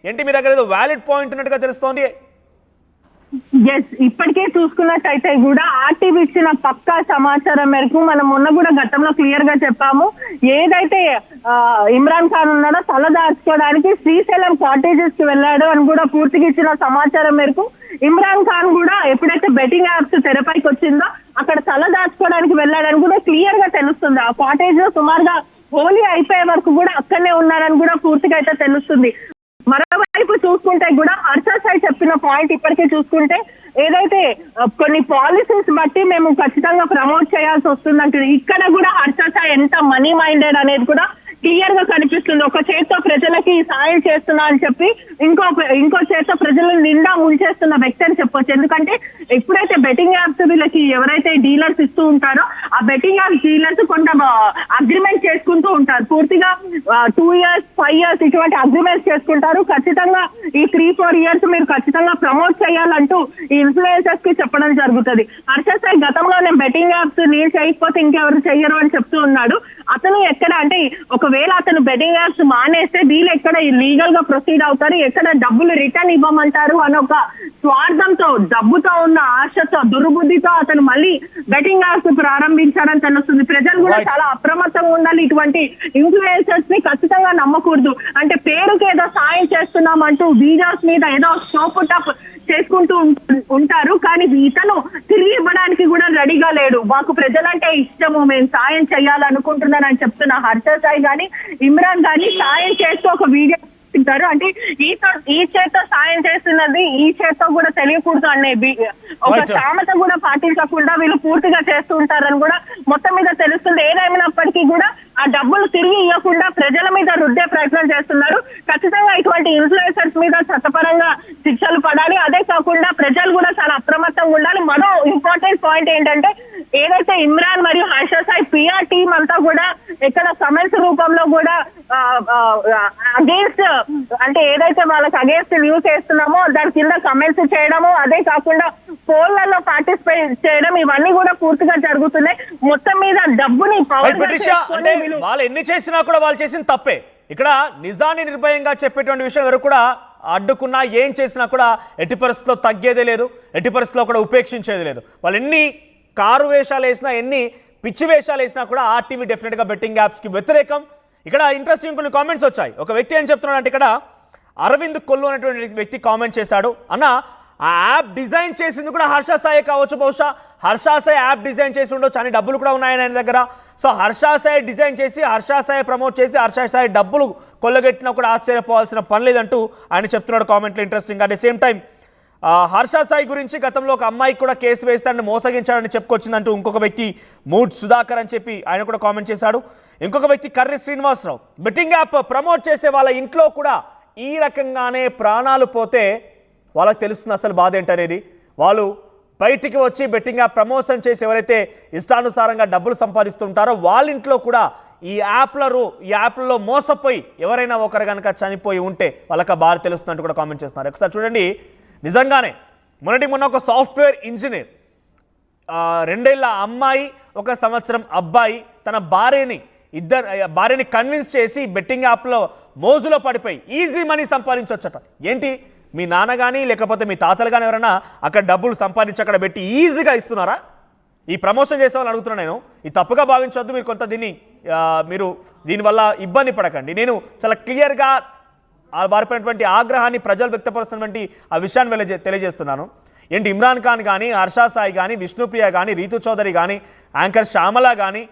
A: ఏంటి మీ దగ్గర ఏదో వ్యాలిడ్ పాయింట్ ఉన్నట్టుగా తెలుస్తోంది.
B: ఇప్పటికే చూసుకున్నట్టయితే కూడా ఆర్టీవీ ఇచ్చిన పక్కా సమాచారం మేరకు మనం మొన్న కూడా గతంలో క్లియర్ గా చెప్పాము, ఏదైతే ఇమ్రాన్ ఖాన్ ఉన్నాడో తల దాచుకోవడానికి శ్రీశైలం కాటేజెస్ కి వెళ్ళాడు అని కూడా పూర్తిగా ఇచ్చిన సమాచారం మేరకు ఇమ్రాన్ ఖాన్ కూడా ఎప్పుడైతే బెట్టింగ్ యాప్స్ తెరపైకి వచ్చిందో అక్కడ తల దాచుకోవడానికి వెళ్ళాడని కూడా క్లియర్ గా తెలుస్తుంది. ఆ కాటేజ్ లో సుమారుగా హోలీ అయిపోయే వరకు కూడా అక్కడనే ఉన్నారని కూడా పూర్తిగా అయితే తెలుస్తుంది. మరోవైపు చూసుకుంటే కూడా హర్ష సాయి చెప్పిన పాయింట్ ఇప్పటికే చూసుకుంటే ఏదైతే కొన్ని పాలసీస్ బట్టి మేము ఖచ్చితంగా ప్రమోట్ చేయాల్సి వస్తుందంటే ఇక్కడ కూడా హర్ష సాయి ఎంత మనీ మైండెడ్ అనేది కూడా క్లియర్ గా కనిపిస్తుంది. ఒక చేత్తో ప్రజలకి సాయం చేస్తున్నా అని చెప్పి ఇంకో చేత్తో ప్రజలను నిండా ముంచేస్తున్న వ్యక్తి అని చెప్పొచ్చు. ఎందుకంటే ఎప్పుడైతే బెట్టింగ్ యాప్స్ వీళ్ళకి ఎవరైతే డీలర్స్ ఇస్తూ ఉంటారో ఆ బెట్టింగ్ యాప్స్ డీలర్స్ కొంత అగ్రిమెంట్ చేసుకుంటూ ఉంటారు. పూర్తిగా 2 years 5 years ఇటువంటి అగ్రిమెంట్స్ చేసుకుంటారు. ఖచ్చితంగా ఈ 3-4 years మీరు ఖచ్చితంగా ప్రమోట్ చేయాలంటూ ఈ ఇన్ఫ్లుయెన్సర్స్ కి చెప్పడం జరుగుతుంది. హర్ష సాయి గతంలో నేను బెట్టింగ్ యాప్స్ నేను చేయకపోతే ఇంకెవరు చెయ్యరు అని చెప్తూ ఉన్నాడు. అతను ఎక్కడ అంటే ఒకవేళ అతను బెట్టింగ్ యాప్స్ మానేస్తే వీళ్ళు ఎక్కడ లీగల్ గా ప్రొసీడ్ అవుతారు, ఎక్కడ డబ్బులు రిటర్న్ ఇవ్వమంటారు అని ఒక స్వార్థంతో డబ్బుతో ఉన్న ఆశతో దుర్బుద్ధితో అతను మళ్ళీ బెట్టింగ్ యాప్స్ ప్రారంభించాడని తెలుస్తుంది. ప్రజలు కూడా చాలా అప్రమత్తంగా ఉండాలి. ఇటువంటి ఇన్ఫ్లుయెన్సర్స్ ని ఖచ్చితంగా నమ్మకూడదు. అంటే పేరుకి ఏదో సాయం చేస్తున్నాం అంటూ వీడియోస్ మీద ఏదో షోపుటప్ చేసుకుంటూ ఉంటారు, కానీ ఇతను తిరిగి ఇవ్వడానికి కూడా రెడీగా లేడు. మాకు ప్రజలంటే ఇష్టము, మేము సాయం చేయాలనుకుంటున్నానని చెప్తున్న హర్ష సాయి గాని ఇమ్రాన్ గాని సాయం చేస్తూ ఒక వీడియో తింటారు. అంటే ఈ చేత్తో సాయం చేస్తున్నది ఈ చేత్తో కూడా తెలియకూడదు అనే ఒక సామెత కూడా పాటించకుండా వీళ్ళు పూర్తిగా చేస్తూ ఉంటారని కూడా మొత్తం మీద తెలుస్తుంది. ఏదేమైనప్పటికీ కూడా ఆ డబ్బులు తిరిగి ఇవ్వకుండా ప్రజల మీద రుద్దే ప్రయత్నం చేస్తున్నారు. ఖచ్చితంగా ఇటువంటి ఇన్ఫ్లుయెన్సర్స్ మీద చట్టపరంగా శిక్షలు పడాలి. అదే కాకుండా ప్రజలు కూడా చాలా అప్రమత్తంగా ఉండాలి. మరో ఇంపార్టెంట్ పాయింట్ ఏంటంటే ఏదైతే ఇమ్రాన్ మరియు హర్ష సాయి పిఆర్ టీమ్ అంతా కూడా ఇక్కడ సమన్స్ రూపంలో కూడా అగేన్స్ట్ అంటే ఏదైతే వాళ్ళకి అగేన్స్ట్ న్యూస్ వేస్తున్నామో దాని కింద కమెంట్స్ చేయడము, అదే కాకుండా పోల్లలో పార్టిసిపేట్ చేయడం, ఇవన్నీ కూడా పూర్తిగా జరుగుతున్నాయి. మొత్తం మీద డబ్బుని
A: అంటే వాళ్ళు ఎన్ని చేసినా కూడా వాళ్ళు చేసిన తప్పే. ఇక్కడ నిజాన్ని నిర్భయంగా చెప్పేటువంటి విషయం వరకు కూడా అడ్డుకున్నా ఏం చేసినా కూడా ఎట్టి పరిస్థితుల్లో తగ్గేదే లేదు, ఎట్టి పరిస్థితుల్లో కూడా ఉపేక్షించేది లేదు. వాళ్ళు ఎన్ని కారు వేషాలు వేసినా ఎన్ని పిచ్చి వేషాలు వేసినా కూడా ఆర్టీవీ డెఫినెట్గా బెట్టింగ్ యాప్స్కి వ్యతిరేకం. ఇక్కడ ఇంట్రెస్టింగ్ కొన్ని కామెంట్స్ వచ్చాయి. ఒక వ్యక్తి ఏం చెప్తున్నాడు అంటే ఇక్కడ అరవింద్ కొల్లు అనేటువంటి వ్యక్తి కామెంట్ చేశాడు, అన్న ఆ యాప్ డిజైన్ చేసింది కూడా హర్ష సాయి కావచ్చు, బహుశా హర్ష సాయి యాప్ డిజైన్ చేసి ఉండొచ్చు అని డబ్బులు కూడా ఉన్నాయని ఆయన దగ్గర. సో హర్ష సాయి డిజైన్ చేసి హర్ష సాయి ప్రమోట్ చేసి హర్ష సాయి డబ్బులు కొల్లగట్టినా కూడా ఆశ్చర్యపోవాల్సిన పని లేదంటూ ఆయన చెప్తున్నాడు కామెంట్లో. Interesting. At the same time Harsha Sai గురించి గతంలో ఒక అమ్మాయికి కూడా కేసు వేస్తాడని మోసగించాడని చెప్పుకొచ్చిందంటూ ఇంకొక వ్యక్తి మూడ్ సుధాకర్ అని చెప్పి ఆయన కూడా కామెంట్ చేశాడు. ఇంకొక వ్యక్తి Karri Srinivasarao, betting app promote చేసే వాళ్ళ ఇంట్లో కూడా ఈ రకంగానే ప్రాణాలు పోతే వాళ్ళకి తెలుస్తుంది అసలు బాధ ఏంటనేది. వాళ్ళు బయటికి వచ్చి బెట్టింగ్ యాప్ ప్రమోషన్ చేసి ఎవరైతే ఇష్టానుసారంగా డబ్బులు సంపాదిస్తుంటారో వాళ్ళ ఇంట్లో కూడా ఈ యాప్లలో మోసపోయి ఎవరైనా ఒకరు కనుక చనిపోయి ఉంటే వాళ్ళకి బాధ తెలుస్తున్నట్టు కూడా కామెంట్ చేస్తున్నారు. ఒకసారి చూడండి, నిజంగానే మొన్న ఒక సాఫ్ట్వేర్ ఇంజనీర్ 2 ఏళ్ల అమ్మాయి 1 సంవత్సరం అబ్బాయి తన భార్యని కన్విన్స్ చేసి బెట్టింగ్ యాప్లో మోజులో పడిపోయి ఈజీ మనీ సంపాదించవచ్చట. ఏంటి మీ నాన్న కానీ లేకపోతే మీ తాతలు కానీ ఎవరైనా అక్కడ డబ్బులు సంపాదించి అక్కడ పెట్టి ఈజీగా ఇస్తున్నారా? ఈ ప్రమోషన్ చేసే వాళ్ళని అడుగుతున్నాను నేను. ఇది తప్పుగా భావించవద్దు, మీరు కొంత మీరు దీనివల్ల ఇబ్బంది పడకండి. నేను చాలా క్లియర్గా వారిపైనటువంటి ఆగ్రహాన్ని ప్రజలు వ్యక్తపరుస్తున్నటువంటి ఆ విషయాన్ని తెలియజేస్తున్నాను. ఏంటి ఇమ్రాన్ ఖాన్ కానీ, హర్ష సాయి కానీ, విష్ణుప్రియ కానీ, రీతు చౌదరి కానీ, యాంకర్ శ్యామల కానీ,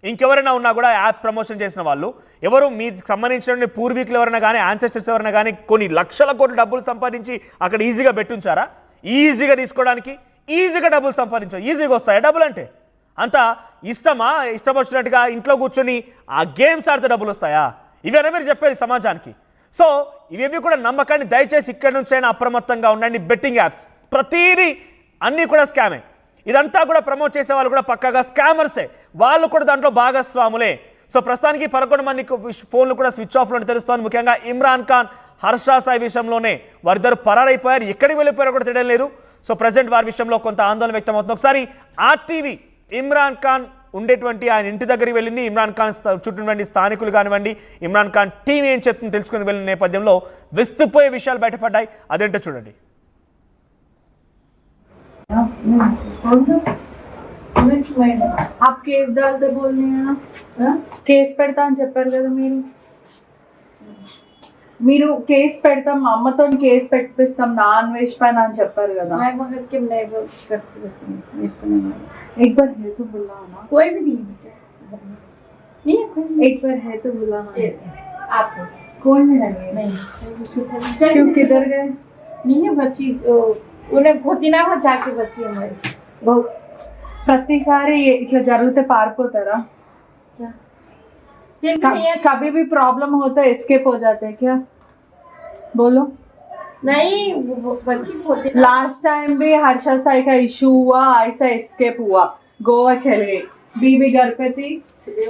A: ఇంకెవరైనా ఉన్నా కూడా యాప్ ప్రమోషన్ చేసిన వాళ్ళు ఎవరు మీకు సంబంధించిన పూర్వీకులు ఎవరైనా కానీ, యాన్సెస్టర్స్ ఎవరైనా కానీ కొన్ని లక్షల కోట్ల డబ్బులు సంపాదించి అక్కడ ఈజీగా పెట్టించారా? ఈజీగా తీసుకోవడానికి ఈజీగా డబ్బులు సంపాదించారు. ఈజీగా వస్తాయా డబ్బులు? అంటే అంత ఇష్టమా? ఇష్టం వచ్చినట్టుగా ఇంట్లో కూర్చొని ఆ గేమ్స్ ఆడితే డబ్బులు వస్తాయా? ఇవేనా మీరు చెప్పేది సమాజానికి? సో ఇవేవి కూడా నమ్మకాన్ని దయచేసి ఇక్కడి నుంచైనా అప్రమత్తంగా ఉండండి. బెట్టింగ్ యాప్స్ ప్రతిదీ అన్నీ కూడా స్కామే. ఇదంతా కూడా ప్రమోట్ చేసే వాళ్ళు కూడా పక్కాగా స్కామర్సే, వాళ్ళు కూడా దాంట్లో భాగస్వాములే. సో ప్రస్తుతానికి 11 మంది ఫోన్లు కూడా స్విచ్ ఆఫ్లో తెలుస్తోంది. ముఖ్యంగా ఇమ్రాన్ ఖాన్, హర్ష సాయి విషయంలోనే వారిద్దరు పరారైపోయారు. ఎక్కడికి వెళ్ళిపోయారో కూడా తెలియడం లేదు. సో ప్రజెంట్ వారి విషయంలో కొంత ఆందోళన వ్యక్తం అవుతుంది. ఒకసారి ఆర్టీవీ ఇమ్రాన్ ఖాన్ ఉండేటువంటి ఆయన ఇంటి దగ్గరికి వెళ్ళింది. ఇమ్రాన్ ఖాన్ చుట్టూటువంటి స్థానికులు కానివ్వండి, ఇమ్రాన్ ఖాన్ టీం ఏం చెప్తుంది తెలుసుకుని వెళ్ళిన నేపథ్యంలో విస్తుపోయే విషయాలు బయటపడ్డాయి. అదేంటో చూడండి.
E: आप केस डालते बोल रहे हैं ना, కేసు పెడతా అని చెప్పారు కదా మీరు కేసు పెడతాం, మా అమ్మతో కేసు పెట్టిస్తాం నా అన్వేష్ పైన అని చెప్పారు కదా.
F: मगर क्यों नहीं बोल सकते?
E: एक बार है तो बुलाना,
F: कोई भी नहीं नहीं
E: एक बार है तो बुलाना.
F: आपको
E: कौन है?
F: नहीं
E: क्यों किधर गए?
F: नहीं है बच्ची, उन्हें बहुत दिना भर जाके बच्ची हमारी
E: ప్రతిసారి ఇట్లా జరిగితే పారిపోతారా? कभी भी प्रॉब्लम होता है एस्केप हो जाते हैं क्या? बोलो.
F: नहीं बच्ची बोलती
E: लास्ट टाइम भी हर्षा साई का इशू हुआ, ऐसा एस्केप हुआ, गोवा चले गए, बीबी घर पे थी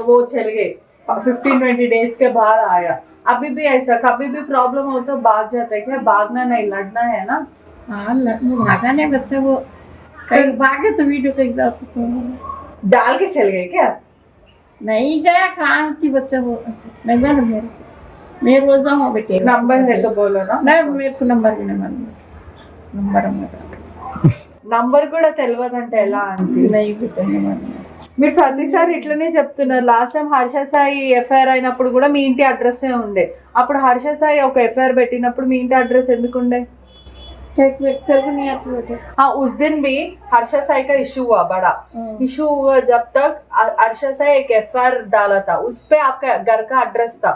E: वो चले गए, 15-20 डेज के बाद आया. अभी भी ऐसा कभी भी प्रॉब्लम हो तो भाग जाता है क्या? भागना नहीं, लड़ना है ना.
F: हाँ भागा नहीं बच्चा, वो कहीं भागे तो वीडियो कहीं
E: डाल के चले गए क्या?
F: नहीं गया कहाँ की बच्चा वो नहीं बोलो मेरे रोजा हो बेटे.
E: नंबर है तो बोलो ना.
F: नहीं मेरे को नंबर भी नहीं मालूम.
E: నంబర్ కూడా తెలియదంటే ఎలా అంటే
F: नहीं बेटे नहीं मालूम.
E: మీరు ప్రతిసారి ఇట్లనే చెప్తున్నారు. Last time Harsha Sai FIR అయినప్పుడు కూడా మీ ఇంటి అడ్రస్ ఉండే. అప్పుడు హర్ష సాయి ఒక ఎఫ్ఐఆర్ పెట్టినప్పుడు మీ ఇంటి అడ్రస్ ఎందుకు ఉండే? हाँ उस दिन भी हर्षा साई का इशू हुआ, बड़ा इशू हुआ. जब तक हर्षा साई एक एफआईआर डाला था उस पे आपका घर का एड्रेस था,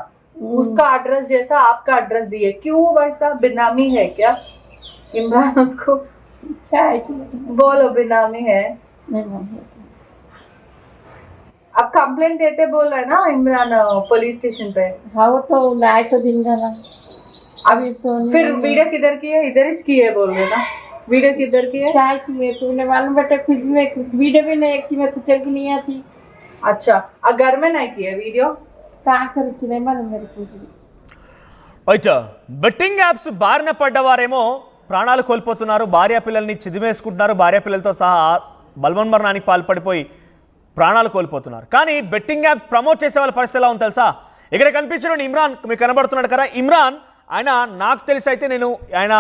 E: उसका एड्रेस जैसा आपका एड्रेस दिए. क्यों वैसा? बेनामी है क्या इमरान? उसको
F: क्या है
E: बोलो बेनामी है. अब कंप्लेंट देते बोल रहे ना इमरान पुलिस स्टेशन पे।
F: हाँ वो तो लाए तो दिन जाना अभी तो
E: फिर वीडियो किधर की है? इधर ही की है बोल रहे ना। वीडियो किधर की है?
F: क्या की मेरे को नहीं मालूम बेटा, खुद में वीडियो भी नहीं थी, मैं पिक्चर भी नहीं आती।
E: अच्छा घर में नहीं की है वीडियो?
F: कहाँ करती नहीं मालूम मेरे को।
A: అయితే బెట్టింగ్ యాప్స్ బారిన పడ్డవారేమో ప్రాణాలు కోల్పోతున్నారు, భార్య పిల్లల్ని చిదిమేసుకుంటున్నారు, భార్య పిల్లలతో సహా బలవన్మరణానికి పాల్పడిపోయి ప్రాణాలు కోల్పోతున్నారు. కానీ బెట్టింగ్ యాప్స్ ప్రమోట్ చేసే వాళ్ళ పరిస్థితి ఎలా ఉంది తెలుసా? ఇక్కడ కనిపించిన ఇమ్రాన్ మీకు కనబడుతున్నాడు కదా, ఇమ్రాన్ ఆయన నాకు తెలిసి అయితే ఆయన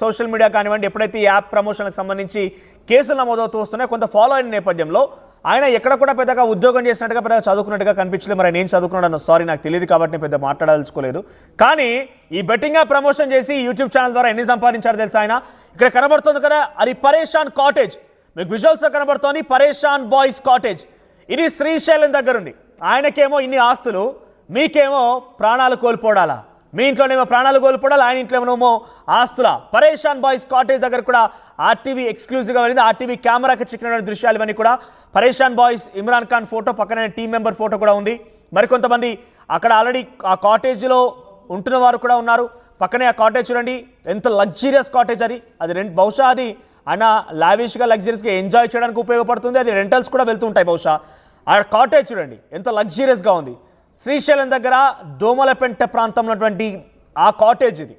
A: సోషల్ మీడియా కానివ్వండి ఎప్పుడైతే ఈ యాప్ ప్రమోషన్కి సంబంధించి కేసులు నమోదవుతూ వస్తున్నాయి, కొంత ఫాలో అయిన నేపథ్యంలో ఆయన ఎక్కడ కూడా పెద్దగా ఉద్యోగం చేసినట్టుగా పెద్దగా చదువుకున్నట్టుగా కనిపించలేదు. మరి నేను చదువుకున్నాను, సారీ నాకు తెలియదు కాబట్టి నేను పెద్ద మాట్లాడాల్సుకోలేదు. కానీ ఈ బెట్టింగ్ యాప్ ప్రమోషన్ చేసి యూట్యూబ్ ఛానల్ ద్వారా ఎన్ని సంపాదించారు తెలుసా ఆయన? ఇక్కడ కనబడుతుంది కదా, అది పరేషాన్ కాటేజ్, మీకు విజువల్స్లో కనబడుతోంది పరేషాన్ బాయ్స్ కాటేజ్. ఇది శ్రీశైలం దగ్గర ఉంది. ఆయనకేమో ఇన్ని ఆస్తులు, మీకేమో ప్రాణాలు కోల్పోడాలా? మీ ఇంట్లోనేమో ప్రాణాలు కోల్పోడాలి, ఆయన ఇంట్లోనేమో ఆస్తుల. పరేషాన్ బాయ్స్ కాటేజ్ దగ్గర కూడా ఆర్టీవీ ఎక్స్క్లూజివ్గా వెళ్ళింది. ఆర్టీవీ కెమెరాకి చిక్కిన దృశ్యాలు ఇవన్నీ కూడా. పరేషాన్ బాయ్స్ ఇమ్రాన్ ఖాన్ ఫోటో, పక్కనే టీం మెంబర్ ఫోటో కూడా ఉంది. మరికొంతమంది అక్కడ ఆల్రెడీ ఆ కాటేజ్లో ఉంటున్న వారు కూడా ఉన్నారు. పక్కనే ఆ కాటేజ్ చూడండి, ఎంత లగ్జరియస్ కాటేజ్ అది బహుశా అది ఆయన లావిష్గా లగ్జరీస్గా ఎంజాయ్ చేయడానికి ఉపయోగపడుతుంది. అది రెంటల్స్ కూడా వెళ్తూ ఉంటాయి బహుశా. ఆ కాటేజ్ చూడండి ఎంత లగ్జరియస్గా ఉంది. శ్రీశైలం దగ్గర దోమలపెంట ప్రాంతంలో ఉన్నటువంటి ఆ కాటేజ్ ఇది.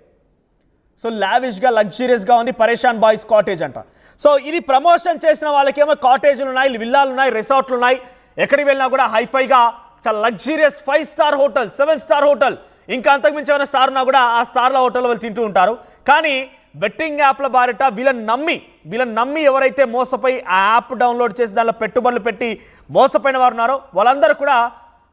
A: సో లావిష్గా లగ్జరియస్గా ఉంది, పరేషాన్ బాయ్స్ కాటేజ్ అంట. సో ఇది ప్రమోషన్ చేసిన వాళ్ళకేమో కాటేజీలు ఉన్నాయి, విల్లాలు ఉన్నాయి, రిసార్ట్లు ఉన్నాయి. ఎక్కడికి వెళ్ళినా కూడా హైఫైగా చాలా luxurious 5 star hotel, 7 star hotel, ఇంకా అంతకుమించి ఏమైనా స్టార్ ఉన్నా కూడా ఆ స్టార్ల హోటల్లో వాళ్ళు తింటూ ఉంటారు. కానీ బెట్టింగ్ యాప్ల బారిట వీళ్ళని నమ్మి ఎవరైతే మోసపోయి ఆ యాప్ డౌన్లోడ్ చేసి దానిలో పెట్టుబడులు పెట్టి మోసపోయిన వారు ఉన్నారో వాళ్ళందరూ కూడా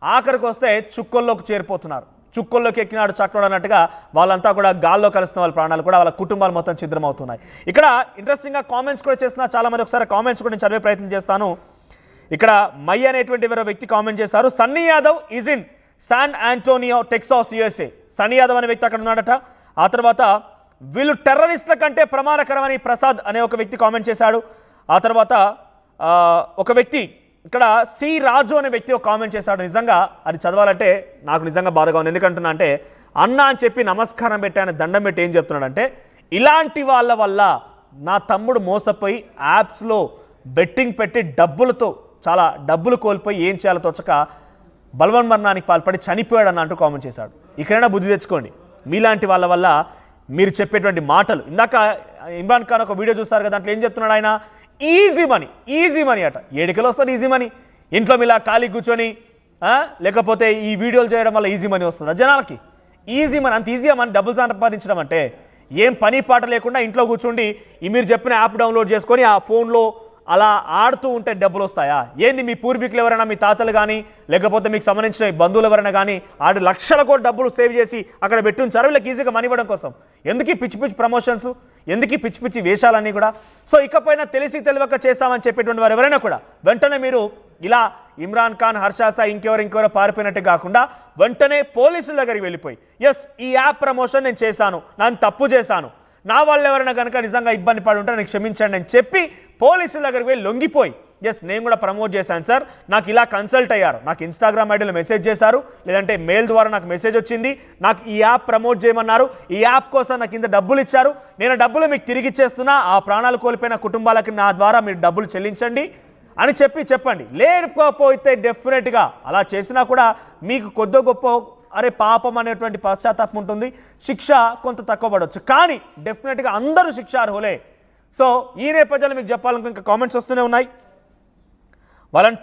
A: ఆఖరికి వస్తే చుక్కల్లోకి చేరిపోతున్నారు. చుక్కల్లోకి ఎక్కినాడు చక్కడు అన్నట్టుగా వాళ్ళంతా కూడా గాల్లో కలుస్తున్న వాళ్ళ ప్రాణాలు కూడా, వాళ్ళ కుటుంబాలు మొత్తం ఛిద్రమవుతున్నాయి. ఇక్కడ ఇంట్రెస్టింగ్గా కామెంట్స్ కూడా చేస్తున్నారు చాలామంది. ఒకసారి కామెంట్స్ కూడా నేను చదివే ప్రయత్నం చేస్తాను. ఇక్కడ మై అనేటువంటి వేరే వ్యక్తి కామెంట్ చేశారు, Sunny Yadav is in San Antonio Texas USA. Sunny Yadav అనే వ్యక్తి అక్కడ ఉన్నాడట. ఆ తర్వాత వీళ్ళు టెర్రరిస్టుల కంటే ప్రమాదకరమని ప్రసాద్ అనే ఒక వ్యక్తి కామెంట్ చేశాడు. ఆ తర్వాత ఒక వ్యక్తి ఇక్కడ సి రాజు అనే వ్యక్తి ఒక కామెంట్ చేశాడు. నిజంగా అది చదవాలంటే నాకు నిజంగా బాధగా ఉంది. ఎందుకంటున్నా అంటే అన్న అని చెప్పి నమస్కారం పెట్టి ఆయన దండం పెట్టి ఏం చెప్తున్నాడంటే, ఇలాంటి వాళ్ళ వల్ల నా తమ్ముడు మోసపోయి యాప్స్లో బెట్టింగ్ పెట్టి చాలా డబ్బులు కోల్పోయి ఏం చేయాలో తోచక బలవన్మరణానికి పాల్పడి చనిపోయాడు అన్న అంటూ కామెంట్ చేశాడు. ఇక్కడైనా బుద్ధి తెచ్చుకోండి. మీలాంటి వాళ్ళ వల్ల మీరు చెప్పేటువంటి మాటలు. ఇందాక ఇమ్రాన్ ఖాన్ ఒక వీడియో చూస్తారు కదా, దాంట్లో ఏం చెప్తున్నాడు ఆయన? ఈజీ మనీ అట. 7 కిలో వస్తుంది ఈజీ మనీ. ఇంట్లో మీలా ఖాళీ కూర్చొని లేకపోతే ఈ వీడియోలు చేయడం వల్ల ఈజీ మనీ వస్తుందా జనాలకి? ఈజీ మనీ, అంత ఈజీగా మనీ డబ్బులు సంపాదించడం అంటే ఏం పని పాట లేకుండా ఇంట్లో కూర్చుండి మీరు చెప్పిన యాప్ డౌన్లోడ్ చేసుకొని ఆ ఫోన్లో అలా ఆడుతూ ఉంటే డబ్బులు వస్తాయా? ఏంది మీ పూర్వీకులు ఎవరైనా, మీ తాతలు కానీ లేకపోతే మీకు సంబంధించిన బంధువులు ఎవరైనా కానీ ఆడు లక్షల కోటి డబ్బులు సేవ్ చేసి అక్కడ పెట్టుంచారు వీళ్ళకి ఈజీగా మనీ ఇవ్వడం కోసం. ఎందుకు పిచ్చి పిచ్చి ప్రమోషన్స్, ఎందుకు పిచ్చి పిచ్చి వేషాలన్నీ కూడా? సో ఇకపైన తెలిసి తెలియక చేస్తామని చెప్పేటువంటి వారు ఎవరైనా కూడా వెంటనే మీరు ఇలా ఇమ్రాన్ ఖాన్, హర్ష సాయి ఇంకెవరో పారిపోయినట్టు కాకుండా వెంటనే పోలీసుల దగ్గరికి వెళ్ళిపోయి, ఎస్ ఈ యాప్ ప్రమోషన్ నేను చేశాను, నన్ను తప్పు చేశాను, నా వాళ్ళు ఎవరైనా కనుక నిజంగా ఇబ్బంది పడి ఉంటే నాకు క్షమించండి అని చెప్పి పోలీసుల దగ్గరికి వెళ్ళి లొంగిపోయి, ఎస్ నేను కూడా ప్రమోట్ చేశాను సార్, నాకు ఇలా కన్సల్ట్ అయ్యారు, నాకు ఇన్స్టాగ్రామ్ ఐడీలో మెసేజ్ చేశారు, లేదంటే మెయిల్ ద్వారా నాకు మెసేజ్ వచ్చింది, నాకు ఈ యాప్ ప్రమోట్ చేయమన్నారు, ఈ యాప్ కోసం నాకు ఇంత డబ్బులు ఇచ్చారు, నేను డబ్బులు మీకు తిరిగి ఇచ్చేస్తున్నా, ఆ ప్రాణాలు కోల్పోయిన కుటుంబాలకి నా ద్వారా మీరు డబ్బులు చెల్లించండి అని చెప్పండి. లేకపోతే డెఫినెట్గా అలా చేసినా కూడా మీకు కొద్ది గొప్ప అరే పాపం అనేటువంటి పశ్చాత్తాపం ఉంటుంది, శిక్ష కొంత తక్కువ పడవచ్చు, కానీ డెఫినెట్గా అందరూ శిక్ష అర్హులే. సో ఈ నేపథ్యంలో మీకు చెప్పాలనుకో ఇంకా కామెంట్స్ వస్తూనే ఉన్నాయి. వాళ్ళని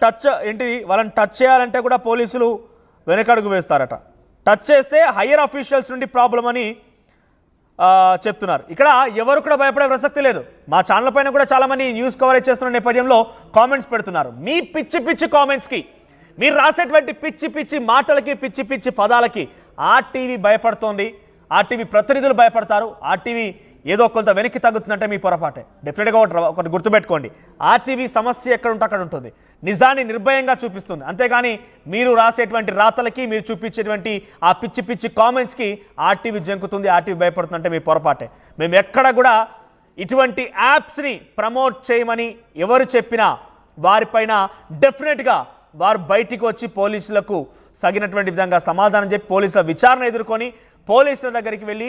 A: టచ్ చేయాలంటే కూడా పోలీసులు వెనకడుగు వేస్తారట, టచ్ చేస్తే హయ్యర్ అఫీషియల్స్ నుండి ప్రాబ్లం అని చెప్తున్నారు. ఇక్కడ ఎవరు కూడా భయపడే ప్రసక్తి లేదు. మా ఛానల్ పైన కూడా చాలామంది న్యూస్ కవరేజ్ చేస్తున్న నేపథ్యంలో కామెంట్స్ పెడుతున్నారు. మీ పిచ్చి కామెంట్స్కి, మీరు రాసేటువంటి పిచ్చి మాటలకి, పిచ్చి పదాలకి ఆర్టీవీ భయపడుతోంది, ఆర్టీవీ ప్రతినిధులు భయపడతారు. ఆర్టీవీ ఏదో కొంత వెనక్కి తగ్గుతుందంటే మీ పొరపాటే. డెఫినెట్గా ఒకటి గుర్తుపెట్టుకోండి, ఆర్టీవీ సమస్య ఎక్కడ ఉంటే అక్కడ ఉంటుంది, నిజాన్ని నిర్భయంగా చూపిస్తుంది. అంతేగాని మీరు రాసేటువంటి రాతలకి, మీరు చూపించేటువంటి ఆ పిచ్చి కామెంట్స్కి ఆర్టీవీ జంకుతుంది, ఆర్టీవీ భయపడుతుందంటే మీ పొరపాటే. మేము ఎక్కడ కూడా ఇటువంటి యాప్స్ని ప్రమోట్ చేయమని ఎవరు చెప్పినా వారిపైన డెఫినెట్గా వారు బయటికి వచ్చి పోలీసులకు సగినటువంటి విధంగా సమాధానం చెప్పి పోలీసుల విచారణ ఎదుర్కొని పోలీసుల దగ్గరికి వెళ్ళి